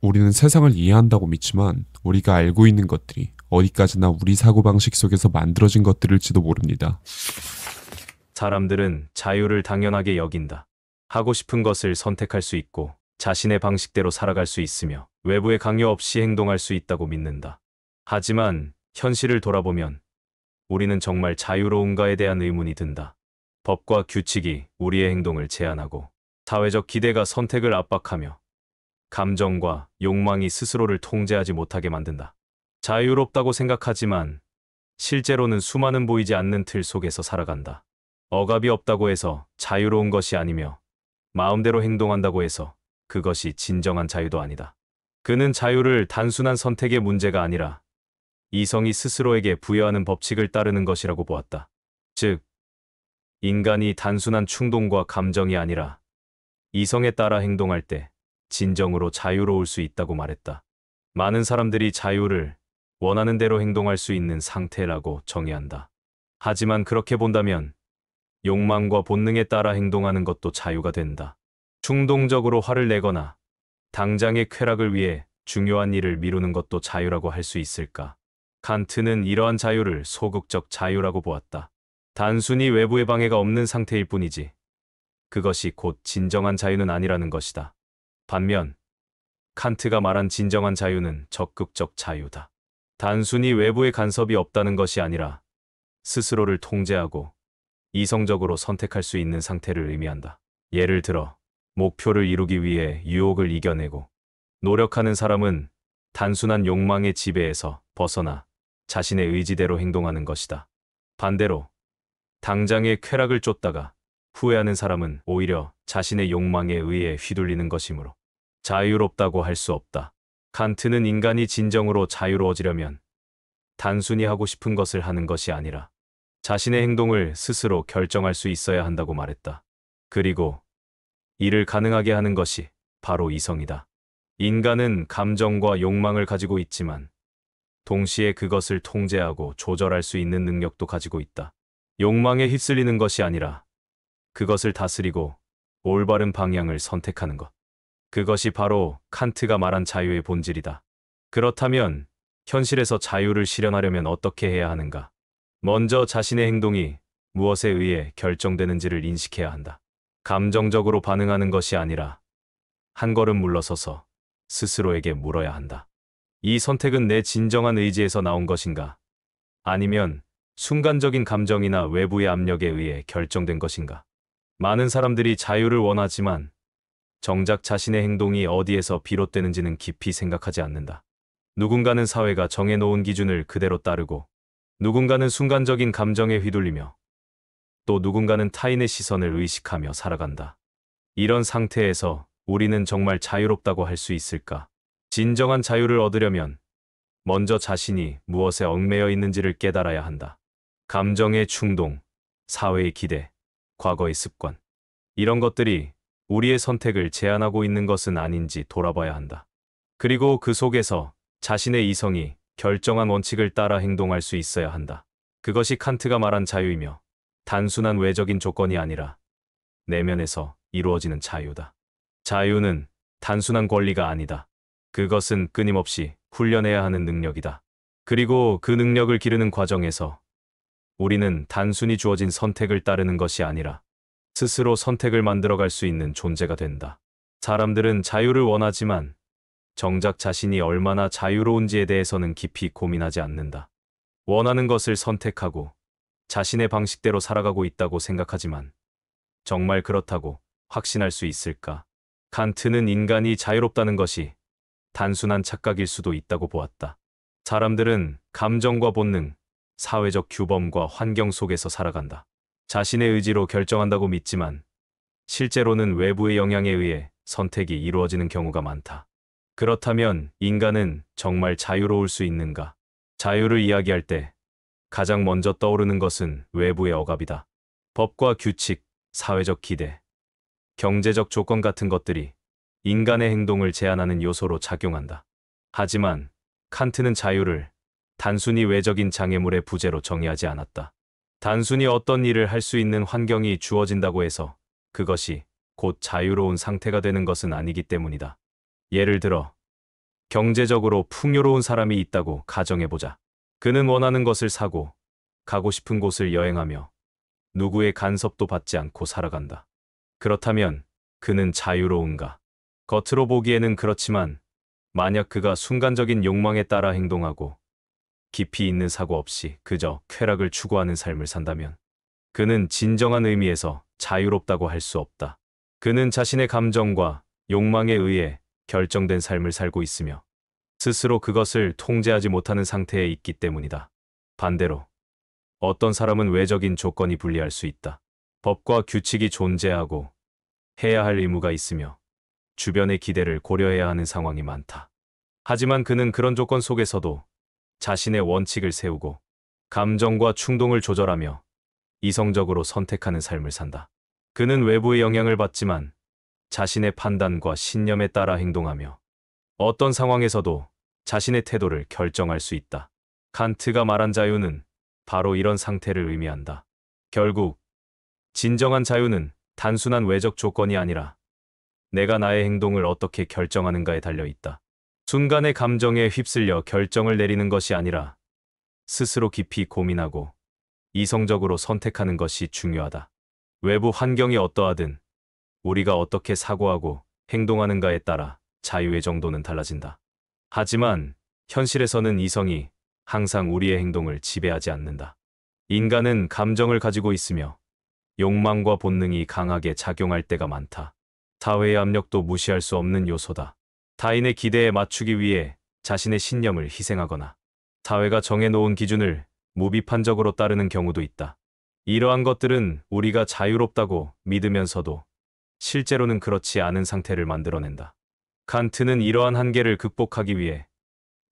우리는 세상을 이해한다고 믿지만 우리가 알고 있는 것들이 어디까지나 우리 사고방식 속에서 만들어진 것들일지도 모릅니다. 사람들은 자유를 당연하게 여긴다. 하고 싶은 것을 선택할 수 있고 자신의 방식대로 살아갈 수 있으며 외부의 강요 없이 행동할 수 있다고 믿는다. 하지만 현실을 돌아보면 우리는 정말 자유로운가에 대한 의문이 든다. 법과 규칙이 우리의 행동을 제한하고 사회적 기대가 선택을 압박하며 감정과 욕망이 스스로를 통제하지 못하게 만든다. 자유롭다고 생각하지만 실제로는 수많은 보이지 않는 틀 속에서 살아간다. 억압이 없다고 해서 자유로운 것이 아니며 마음대로 행동한다고 해서 그것이 진정한 자유도 아니다. 그는 자유를 단순한 선택의 문제가 아니라 이성이 스스로에게 부여하는 법칙을 따르는 것이라고 보았다. 즉, 인간이 단순한 충동과 감정이 아니라 이성에 따라 행동할 때 진정으로 자유로울 수 있다고 말했다. 많은 사람들이 자유를 원하는 대로 행동할 수 있는 상태라고 정의한다. 하지만 그렇게 본다면 욕망과 본능에 따라 행동하는 것도 자유가 된다. 충동적으로 화를 내거나 당장의 쾌락을 위해 중요한 일을 미루는 것도 자유라고 할 수 있을까? 칸트는 이러한 자유를 소극적 자유라고 보았다. 단순히 외부의 방해가 없는 상태일 뿐이지 그것이 곧 진정한 자유는 아니라는 것이다. 반면 칸트가 말한 진정한 자유는 적극적 자유다. 단순히 외부의 간섭이 없다는 것이 아니라 스스로를 통제하고 이성적으로 선택할 수 있는 상태를 의미한다. 예를 들어 목표를 이루기 위해 유혹을 이겨내고 노력하는 사람은 단순한 욕망의 지배에서 벗어나 자신의 의지대로 행동하는 것이다. 반대로 당장의 쾌락을 쫓다가 후회하는 사람은 오히려 자신의 욕망에 의해 휘둘리는 것이므로 자유롭다고 할 수 없다. 칸트는 인간이 진정으로 자유로워지려면 단순히 하고 싶은 것을 하는 것이 아니라 자신의 행동을 스스로 결정할 수 있어야 한다고 말했다. 그리고 이를 가능하게 하는 것이 바로 이성이다. 인간은 감정과 욕망을 가지고 있지만 동시에 그것을 통제하고 조절할 수 있는 능력도 가지고 있다. 욕망에 휩쓸리는 것이 아니라 그것을 다스리고 올바른 방향을 선택하는 것. 그것이 바로 칸트가 말한 자유의 본질이다. 그렇다면 현실에서 자유를 실현하려면 어떻게 해야 하는가? 먼저 자신의 행동이 무엇에 의해 결정되는지를 인식해야 한다. 감정적으로 반응하는 것이 아니라 한 걸음 물러서서 스스로에게 물어야 한다. 이 선택은 내 진정한 의지에서 나온 것인가? 아니면 순간적인 감정이나 외부의 압력에 의해 결정된 것인가? 많은 사람들이 자유를 원하지만 정작 자신의 행동이 어디에서 비롯되는지는 깊이 생각하지 않는다. 누군가는 사회가 정해놓은 기준을 그대로 따르고 누군가는 순간적인 감정에 휘둘리며 또 누군가는 타인의 시선을 의식하며 살아간다. 이런 상태에서 우리는 정말 자유롭다고 할 수 있을까? 진정한 자유를 얻으려면 먼저 자신이 무엇에 얽매여 있는지를 깨달아야 한다. 감정의 충동, 사회의 기대, 과거의 습관. 이런 것들이 우리의 선택을 제한하고 있는 것은 아닌지 돌아봐야 한다. 그리고 그 속에서 자신의 이성이 결정한 원칙을 따라 행동할 수 있어야 한다. 그것이 칸트가 말한 자유이며 단순한 외적인 조건이 아니라 내면에서 이루어지는 자유다. 자유는 단순한 권리가 아니다. 그것은 끊임없이 훈련해야 하는 능력이다. 그리고 그 능력을 기르는 과정에서 우리는 단순히 주어진 선택을 따르는 것이 아니라 스스로 선택을 만들어갈 수 있는 존재가 된다. 사람들은 자유를 원하지만 정작 자신이 얼마나 자유로운지에 대해서는 깊이 고민하지 않는다. 원하는 것을 선택하고 자신의 방식대로 살아가고 있다고 생각하지만 정말 그렇다고 확신할 수 있을까? 칸트는 인간이 자유롭다는 것이 단순한 착각일 수도 있다고 보았다. 사람들은 감정과 본능, 사회적 규범과 환경 속에서 살아간다. 자신의 의지로 결정한다고 믿지만 실제로는 외부의 영향에 의해 선택이 이루어지는 경우가 많다. 그렇다면 인간은 정말 자유로울 수 있는가? 자유를 이야기할 때 가장 먼저 떠오르는 것은 외부의 억압이다. 법과 규칙, 사회적 기대, 경제적 조건 같은 것들이 인간의 행동을 제한하는 요소로 작용한다. 하지만 칸트는 자유를 단순히 외적인 장애물의 부재로 정의하지 않았다. 단순히 어떤 일을 할 수 있는 환경이 주어진다고 해서 그것이 곧 자유로운 상태가 되는 것은 아니기 때문이다. 예를 들어 경제적으로 풍요로운 사람이 있다고 가정해보자. 그는 원하는 것을 사고 가고 싶은 곳을 여행하며 누구의 간섭도 받지 않고 살아간다. 그렇다면 그는 자유로운가? 겉으로 보기에는 그렇지만 만약 그가 순간적인 욕망에 따라 행동하고 깊이 있는 사고 없이 그저 쾌락을 추구하는 삶을 산다면 그는 진정한 의미에서 자유롭다고 할 수 없다. 그는 자신의 감정과 욕망에 의해 결정된 삶을 살고 있으며 스스로 그것을 통제하지 못하는 상태에 있기 때문이다. 반대로 어떤 사람은 외적인 조건이 불리할 수 있다. 법과 규칙이 존재하고 해야 할 의무가 있으며 주변의 기대를 고려해야 하는 상황이 많다. 하지만 그는 그런 조건 속에서도 자신의 원칙을 세우고 감정과 충동을 조절하며 이성적으로 선택하는 삶을 산다. 그는 외부의 영향을 받지만 자신의 판단과 신념에 따라 행동하며 어떤 상황에서도 자신의 태도를 결정할 수 있다. 칸트가 말한 자유는 바로 이런 상태를 의미한다. 결국 진정한 자유는 단순한 외적 조건이 아니라 내가 나의 행동을 어떻게 결정하는가에 달려 있다. 순간의 감정에 휩쓸려 결정을 내리는 것이 아니라 스스로 깊이 고민하고 이성적으로 선택하는 것이 중요하다. 외부 환경이 어떠하든 우리가 어떻게 사고하고 행동하는가에 따라 자유의 정도는 달라진다. 하지만 현실에서는 이성이 항상 우리의 행동을 지배하지 않는다. 인간은 감정을 가지고 있으며 욕망과 본능이 강하게 작용할 때가 많다. 사회의 압력도 무시할 수 없는 요소다. 타인의 기대에 맞추기 위해 자신의 신념을 희생하거나 사회가 정해놓은 기준을 무비판적으로 따르는 경우도 있다. 이러한 것들은 우리가 자유롭다고 믿으면서도 실제로는 그렇지 않은 상태를 만들어낸다. 칸트는 이러한 한계를 극복하기 위해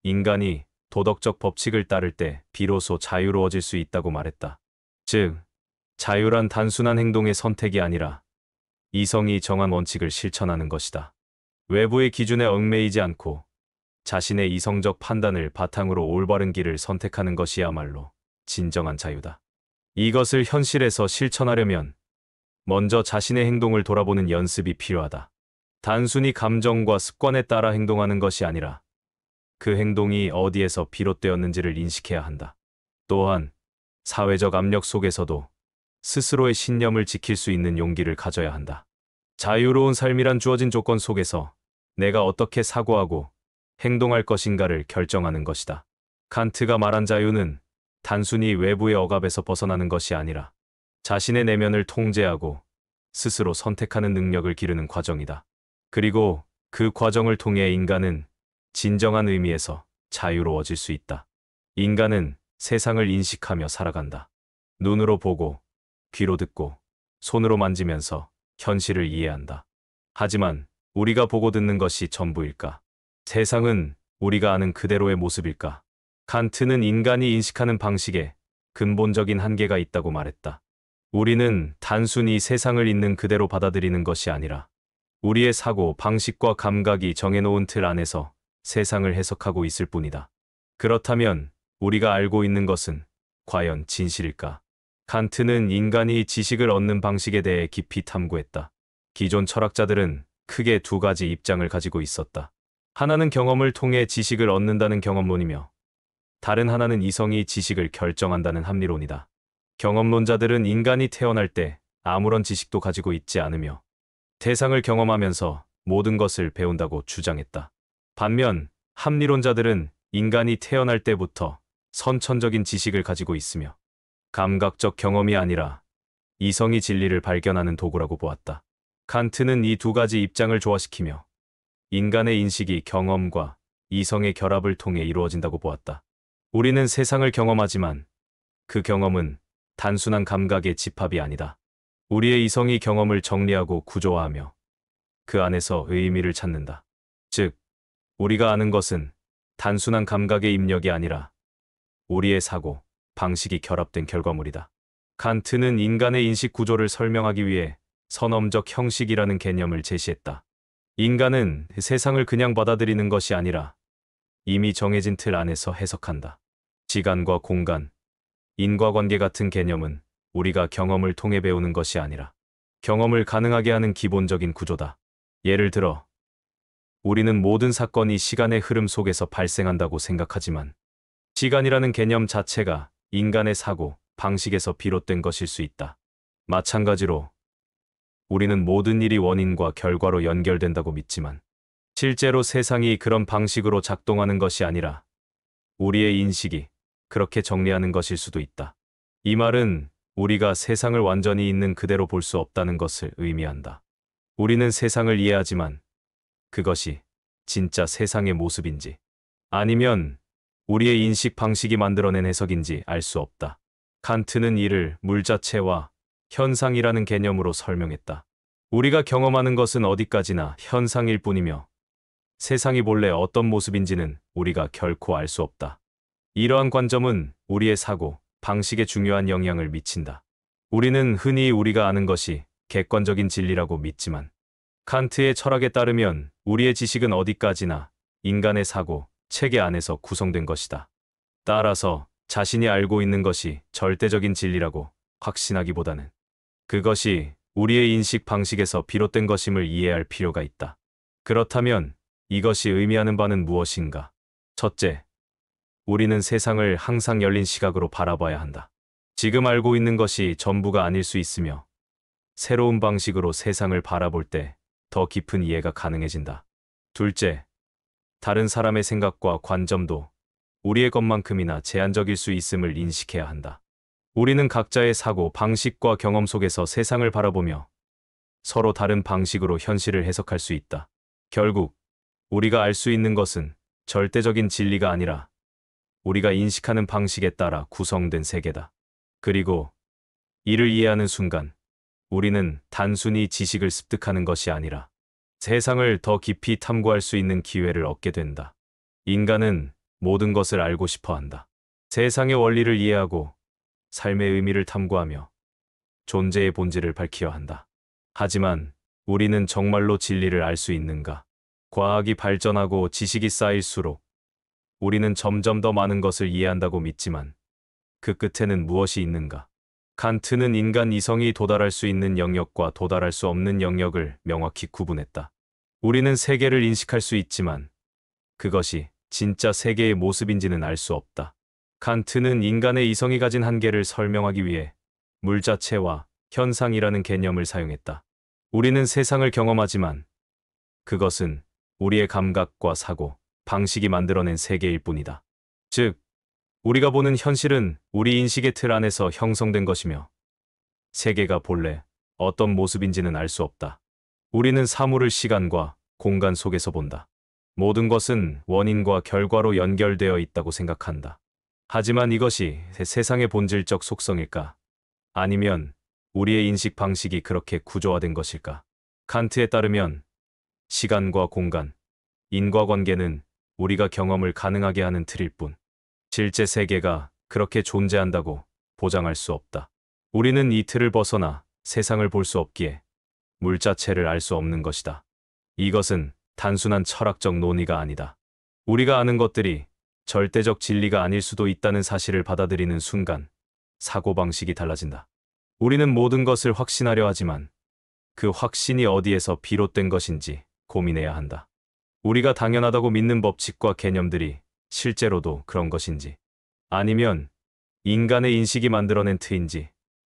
인간이 도덕적 법칙을 따를 때 비로소 자유로워질 수 있다고 말했다. 즉, 자유란 단순한 행동의 선택이 아니라 이성이 정한 원칙을 실천하는 것이다. 외부의 기준에 얽매이지 않고 자신의 이성적 판단을 바탕으로 올바른 길을 선택하는 것이야말로 진정한 자유다. 이것을 현실에서 실천하려면 먼저 자신의 행동을 돌아보는 연습이 필요하다. 단순히 감정과 습관에 따라 행동하는 것이 아니라 그 행동이 어디에서 비롯되었는지를 인식해야 한다. 또한 사회적 압력 속에서도 스스로의 신념을 지킬 수 있는 용기를 가져야 한다. 자유로운 삶이란 주어진 조건 속에서 내가 어떻게 사고하고 행동할 것인가를 결정하는 것이다. 칸트가 말한 자유는 단순히 외부의 억압에서 벗어나는 것이 아니라 자신의 내면을 통제하고 스스로 선택하는 능력을 기르는 과정이다. 그리고 그 과정을 통해 인간은 진정한 의미에서 자유로워질 수 있다. 인간은 세상을 인식하며 살아간다. 눈으로 보고, 귀로 듣고, 손으로 만지면서 현실을 이해한다. 하지만 우리가 보고 듣는 것이 전부일까? 세상은 우리가 아는 그대로의 모습일까? 칸트는 인간이 인식하는 방식에 근본적인 한계가 있다고 말했다. 우리는 단순히 세상을 있는 그대로 받아들이는 것이 아니라 우리의 사고, 방식과 감각이 정해놓은 틀 안에서 세상을 해석하고 있을 뿐이다. 그렇다면 우리가 알고 있는 것은 과연 진실일까? 칸트는 인간이 지식을 얻는 방식에 대해 깊이 탐구했다. 기존 철학자들은 크게 두 가지 입장을 가지고 있었다. 하나는 경험을 통해 지식을 얻는다는 경험론이며 다른 하나는 이성이 지식을 결정한다는 합리론이다. 경험론자들은 인간이 태어날 때 아무런 지식도 가지고 있지 않으며 세상을 경험하면서 모든 것을 배운다고 주장했다. 반면 합리론자들은 인간이 태어날 때부터 선천적인 지식을 가지고 있으며 감각적 경험이 아니라 이성이 진리를 발견하는 도구라고 보았다. 칸트는 이 두 가지 입장을 조화시키며 인간의 인식이 경험과 이성의 결합을 통해 이루어진다고 보았다. 우리는 세상을 경험하지만 그 경험은 단순한 감각의 집합이 아니다. 우리의 이성이 경험을 정리하고 구조화하며 그 안에서 의미를 찾는다. 즉, 우리가 아는 것은 단순한 감각의 입력이 아니라 우리의 사고, 방식이 결합된 결과물이다. 칸트는 인간의 인식 구조를 설명하기 위해 선엄적 형식이라는 개념을 제시했다. 인간은 세상을 그냥 받아들이는 것이 아니라 이미 정해진 틀 안에서 해석한다. 시간과 공간, 인과관계 같은 개념은 우리가 경험을 통해 배우는 것이 아니라 경험을 가능하게 하는 기본적인 구조다. 예를 들어, 우리는 모든 사건이 시간의 흐름 속에서 발생한다고 생각하지만 시간이라는 개념 자체가 인간의 사고, 방식에서 비롯된 것일 수 있다. 마찬가지로 우리는 모든 일이 원인과 결과로 연결된다고 믿지만 실제로 세상이 그런 방식으로 작동하는 것이 아니라 우리의 인식이 그렇게 정리하는 것일 수도 있다. 이 말은 우리가 세상을 완전히 있는 그대로 볼 수 없다는 것을 의미한다. 우리는 세상을 이해하지만 그것이 진짜 세상의 모습인지 아니면 우리의 인식 방식이 만들어낸 해석인지 알 수 없다. 칸트는 이를 물 자체와 현상이라는 개념으로 설명했다. 우리가 경험하는 것은 어디까지나 현상일 뿐이며 세상이 본래 어떤 모습인지는 우리가 결코 알 수 없다. 이러한 관점은 우리의 사고, 방식에 중요한 영향을 미친다. 우리는 흔히 우리가 아는 것이 객관적인 진리라고 믿지만 칸트의 철학에 따르면 우리의 지식은 어디까지나 인간의 사고, 체계 안에서 구성된 것이다. 따라서 자신이 알고 있는 것이 절대적인 진리라고 확신하기보다는 그것이 우리의 인식 방식에서 비롯된 것임을 이해할 필요가 있다. 그렇다면 이것이 의미하는 바는 무엇인가? 첫째, 우리는 세상을 항상 열린 시각으로 바라봐야 한다. 지금 알고 있는 것이 전부가 아닐 수 있으며 새로운 방식으로 세상을 바라볼 때 더 깊은 이해가 가능해진다. 둘째, 다른 사람의 생각과 관점도 우리의 것만큼이나 제한적일 수 있음을 인식해야 한다. 우리는 각자의 사고, 방식과 경험 속에서 세상을 바라보며 서로 다른 방식으로 현실을 해석할 수 있다. 결국 우리가 알 수 있는 것은 절대적인 진리가 아니라 우리가 인식하는 방식에 따라 구성된 세계다. 그리고 이를 이해하는 순간 우리는 단순히 지식을 습득하는 것이 아니라 세상을 더 깊이 탐구할 수 있는 기회를 얻게 된다. 인간은 모든 것을 알고 싶어 한다. 세상의 원리를 이해하고 삶의 의미를 탐구하며 존재의 본질을 밝혀야 한다. 하지만 우리는 정말로 진리를 알 수 있는가? 과학이 발전하고 지식이 쌓일수록 우리는 점점 더 많은 것을 이해한다고 믿지만 그 끝에는 무엇이 있는가? 칸트는 인간 이성이 도달할 수 있는 영역과 도달할 수 없는 영역을 명확히 구분했다. 우리는 세계를 인식할 수 있지만 그것이 진짜 세계의 모습인지는 알 수 없다. 칸트는 인간의 이성이 가진 한계를 설명하기 위해 물 자체와 현상이라는 개념을 사용했다. 우리는 세상을 경험하지만 그것은 우리의 감각과 사고, 방식이 만들어낸 세계일 뿐이다. 즉, 우리가 보는 현실은 우리 인식의 틀 안에서 형성된 것이며 세계가 본래 어떤 모습인지는 알 수 없다. 우리는 사물을 시간과 공간 속에서 본다. 모든 것은 원인과 결과로 연결되어 있다고 생각한다. 하지만 이것이 세상의 본질적 속성일까? 아니면 우리의 인식 방식이 그렇게 구조화된 것일까? 칸트에 따르면 시간과 공간, 인과관계는 우리가 경험을 가능하게 하는 틀일 뿐 실제 세계가 그렇게 존재한다고 보장할 수 없다. 우리는 이 틀을 벗어나 세상을 볼 수 없기에 물 자체를 알 수 없는 것이다. 이것은 단순한 철학적 논의가 아니다. 우리가 아는 것들이 절대적 진리가 아닐 수도 있다는 사실을 받아들이는 순간 사고방식이 달라진다. 우리는 모든 것을 확신하려 하지만 그 확신이 어디에서 비롯된 것인지 고민해야 한다. 우리가 당연하다고 믿는 법칙과 개념들이 실제로도 그런 것인지 아니면 인간의 인식이 만들어낸 틀인지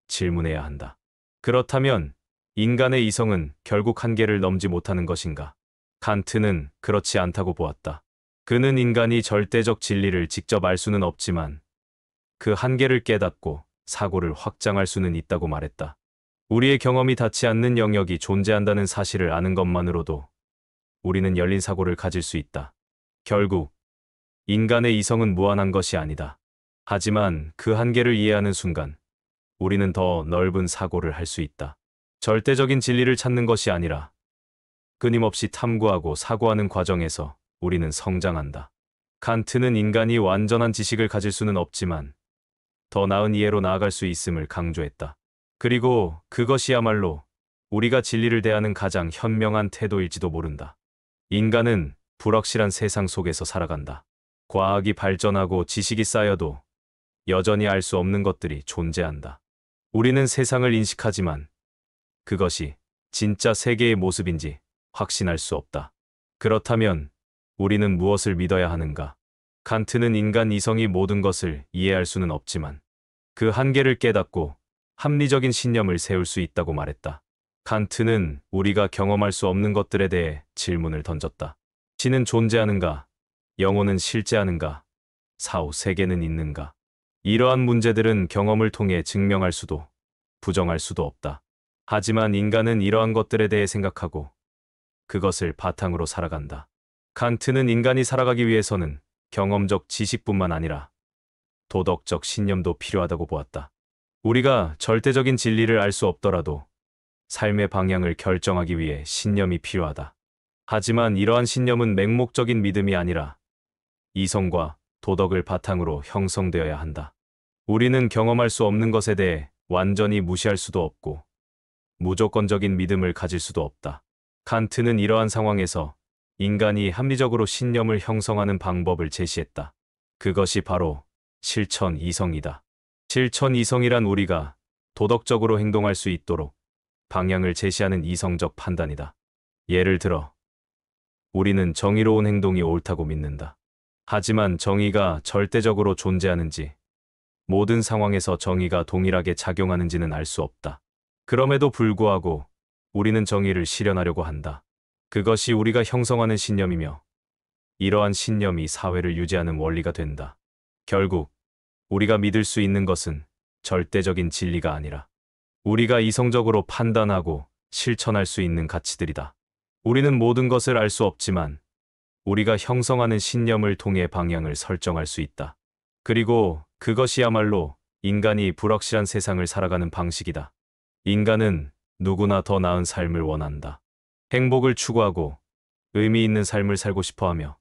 질문해야 한다. 그렇다면 인간의 이성은 결국 한계를 넘지 못하는 것인가? 칸트는 그렇지 않다고 보았다. 그는 인간이 절대적 진리를 직접 알 수는 없지만 그 한계를 깨닫고 사고를 확장할 수는 있다고 말했다. 우리의 경험이 닿지 않는 영역이 존재한다는 사실을 아는 것만으로도 우리는 열린 사고를 가질 수 있다. 결국 인간의 이성은 무한한 것이 아니다. 하지만 그 한계를 이해하는 순간 우리는 더 넓은 사고를 할 수 있다. 절대적인 진리를 찾는 것이 아니라 끊임없이 탐구하고 사고하는 과정에서 우리는 성장한다. 칸트는 인간이 완전한 지식을 가질 수는 없지만 더 나은 이해로 나아갈 수 있음을 강조했다. 그리고 그것이야말로 우리가 진리를 대하는 가장 현명한 태도일지도 모른다. 인간은 불확실한 세상 속에서 살아간다. 과학이 발전하고 지식이 쌓여도 여전히 알 수 없는 것들이 존재한다. 우리는 세상을 인식하지만 그것이 진짜 세계의 모습인지 확신할 수 없다. 그렇다면 우리는 무엇을 믿어야 하는가? 칸트는 인간 이성이 모든 것을 이해할 수는 없지만 그 한계를 깨닫고 합리적인 신념을 세울 수 있다고 말했다. 칸트는 우리가 경험할 수 없는 것들에 대해 질문을 던졌다. 신은 존재하는가? 영혼은 실제하는가? 사후 세계는 있는가? 이러한 문제들은 경험을 통해 증명할 수도 부정할 수도 없다. 하지만 인간은 이러한 것들에 대해 생각하고 그것을 바탕으로 살아간다. 칸트는 인간이 살아가기 위해서는 경험적 지식뿐만 아니라 도덕적 신념도 필요하다고 보았다. 우리가 절대적인 진리를 알 수 없더라도 삶의 방향을 결정하기 위해 신념이 필요하다. 하지만 이러한 신념은 맹목적인 믿음이 아니라 이성과 도덕을 바탕으로 형성되어야 한다. 우리는 경험할 수 없는 것에 대해 완전히 무시할 수도 없고 무조건적인 믿음을 가질 수도 없다. 칸트는 이러한 상황에서 인간이 합리적으로 신념을 형성하는 방법을 제시했다. 그것이 바로 실천 이성이다. 실천 이성이란 우리가 도덕적으로 행동할 수 있도록 방향을 제시하는 이성적 판단이다. 예를 들어, 우리는 정의로운 행동이 옳다고 믿는다. 하지만 정의가 절대적으로 존재하는지, 모든 상황에서 정의가 동일하게 작용하는지는 알 수 없다. 그럼에도 불구하고 우리는 정의를 실현하려고 한다. 그것이 우리가 형성하는 신념이며 이러한 신념이 사회를 유지하는 원리가 된다. 결국 우리가 믿을 수 있는 것은 절대적인 진리가 아니라 우리가 이성적으로 판단하고 실천할 수 있는 가치들이다. 우리는 모든 것을 알 수 없지만 우리가 형성하는 신념을 통해 방향을 설정할 수 있다. 그리고 그것이야말로 인간이 불확실한 세상을 살아가는 방식이다. 인간은 누구나 더 나은 삶을 원한다. 행복을 추구하고 의미 있는 삶을 살고 싶어 하며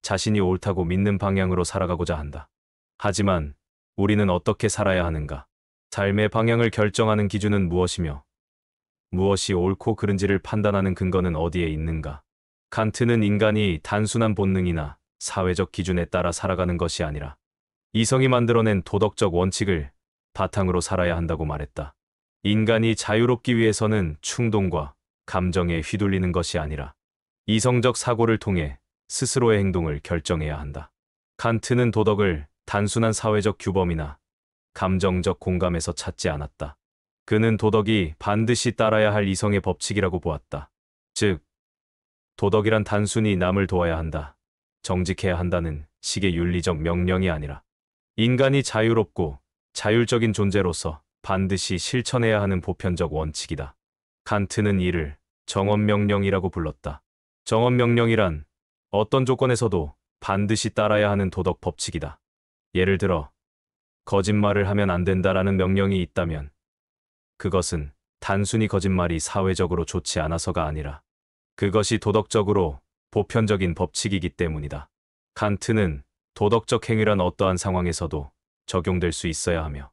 자신이 옳다고 믿는 방향으로 살아가고자 한다. 하지만 우리는 어떻게 살아야 하는가? 삶의 방향을 결정하는 기준은 무엇이며 무엇이 옳고 그른지를 판단하는 근거는 어디에 있는가? 칸트는 인간이 단순한 본능이나 사회적 기준에 따라 살아가는 것이 아니라 이성이 만들어낸 도덕적 원칙을 바탕으로 살아야 한다고 말했다. 인간이 자유롭기 위해서는 충동과 감정에 휘둘리는 것이 아니라 이성적 사고를 통해 스스로의 행동을 결정해야 한다. 칸트는 도덕을 단순한 사회적 규범이나 감정적 공감에서 찾지 않았다. 그는 도덕이 반드시 따라야 할 이성의 법칙이라고 보았다. 즉, 도덕이란 단순히 남을 도와야 한다, 정직해야 한다는 식의 윤리적 명령이 아니라 인간이 자유롭고 자율적인 존재로서 반드시 실천해야 하는 보편적 원칙이다. 칸트는 이를 정언명령이라고 불렀다. 정언명령이란 어떤 조건에서도 반드시 따라야 하는 도덕 법칙이다. 예를 들어, 거짓말을 하면 안 된다라는 명령이 있다면 그것은 단순히 거짓말이 사회적으로 좋지 않아서가 아니라 그것이 도덕적으로 보편적인 법칙이기 때문이다. 칸트는 도덕적 행위란 어떠한 상황에서도 적용될 수 있어야 하며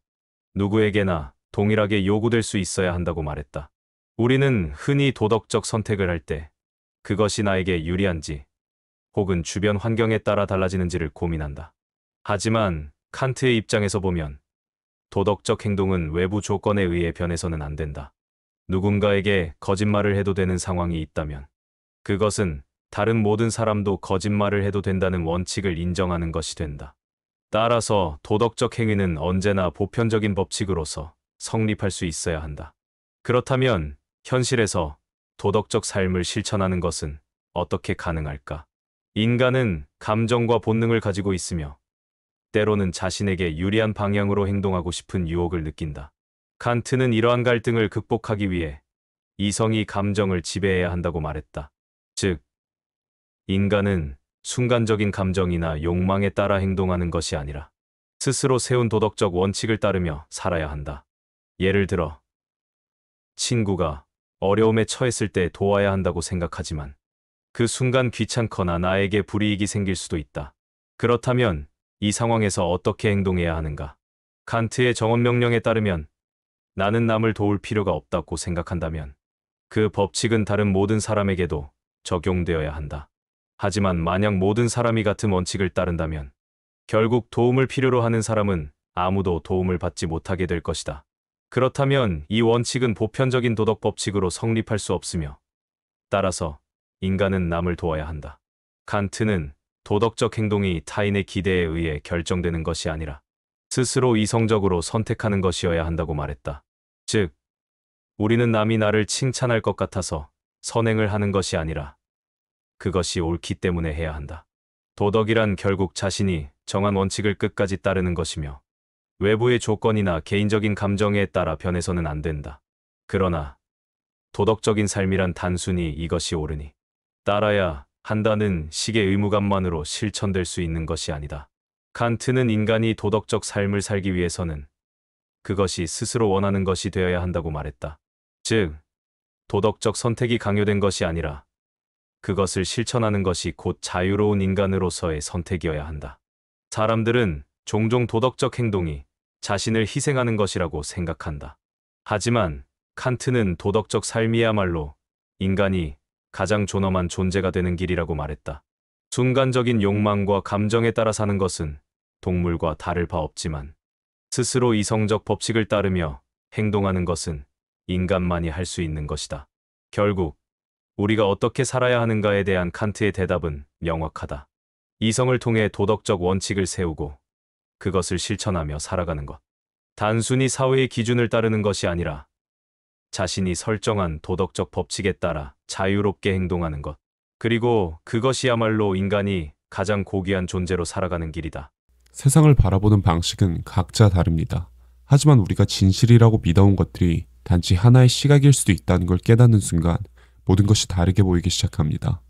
누구에게나 동일하게 요구될 수 있어야 한다고 말했다. 우리는 흔히 도덕적 선택을 할 때 그것이 나에게 유리한지 혹은 주변 환경에 따라 달라지는지를 고민한다. 하지만 칸트의 입장에서 보면 도덕적 행동은 외부 조건에 의해 변해서는 안 된다. 누군가에게 거짓말을 해도 되는 상황이 있다면 그것은 다른 모든 사람도 거짓말을 해도 된다는 원칙을 인정하는 것이 된다. 따라서 도덕적 행위는 언제나 보편적인 법칙으로서 성립할 수 있어야 한다. 그렇다면 현실에서 도덕적 삶을 실천하는 것은 어떻게 가능할까? 인간은 감정과 본능을 가지고 있으며 때로는 자신에게 유리한 방향으로 행동하고 싶은 유혹을 느낀다. 칸트는 이러한 갈등을 극복하기 위해 이성이 감정을 지배해야 한다고 말했다. 즉, 인간은 순간적인 감정이나 욕망에 따라 행동하는 것이 아니라 스스로 세운 도덕적 원칙을 따르며 살아야 한다. 예를 들어, 친구가 어려움에 처했을 때 도와야 한다고 생각하지만 그 순간 귀찮거나 나에게 불이익이 생길 수도 있다. 그렇다면 이 상황에서 어떻게 행동해야 하는가? 칸트의 정언명령에 따르면 나는 남을 도울 필요가 없다고 생각한다면 그 법칙은 다른 모든 사람에게도 적용되어야 한다. 하지만 만약 모든 사람이 같은 원칙을 따른다면 결국 도움을 필요로 하는 사람은 아무도 도움을 받지 못하게 될 것이다. 그렇다면 이 원칙은 보편적인 도덕 법칙으로 성립할 수 없으며 따라서 인간은 남을 도와야 한다. 칸트는 도덕적 행동이 타인의 기대에 의해 결정되는 것이 아니라 스스로 이성적으로 선택하는 것이어야 한다고 말했다. 즉, 우리는 남이 나를 칭찬할 것 같아서 선행을 하는 것이 아니라 그것이 옳기 때문에 해야 한다. 도덕이란 결국 자신이 정한 원칙을 끝까지 따르는 것이며 외부의 조건이나 개인적인 감정에 따라 변해서는 안 된다. 그러나 도덕적인 삶이란 단순히 이것이 옳으니 따라야 한다는 식의 의무감만으로 실천될 수 있는 것이 아니다. 칸트는 인간이 도덕적 삶을 살기 위해서는 그것이 스스로 원하는 것이 되어야 한다고 말했다. 즉, 도덕적 선택이 강요된 것이 아니라 그것을 실천하는 것이 곧 자유로운 인간으로서의 선택이어야 한다. 사람들은 종종 도덕적 행동이 자신을 희생하는 것이라고 생각한다. 하지만 칸트는 도덕적 삶이야말로 인간이 가장 존엄한 존재가 되는 길이라고 말했다. 순간적인 욕망과 감정에 따라 사는 것은 동물과 다를 바 없지만 스스로 이성적 법칙을 따르며 행동하는 것은 인간만이 할 수 있는 것이다. 결국 우리가 어떻게 살아야 하는가에 대한 칸트의 대답은 명확하다. 이성을 통해 도덕적 원칙을 세우고 그것을 실천하며 살아가는 것. 단순히 사회의 기준을 따르는 것이 아니라 자신이 설정한 도덕적 법칙에 따라 자유롭게 행동하는 것. 그리고 그것이야말로 인간이 가장 고귀한 존재로 살아가는 길이다. 세상을 바라보는 방식은 각자 다릅니다. 하지만 우리가 진실이라고 믿어온 것들이 단지 하나의 시각일 수도 있다는 걸 깨닫는 순간 모든 것이 다르게 보이기 시작합니다.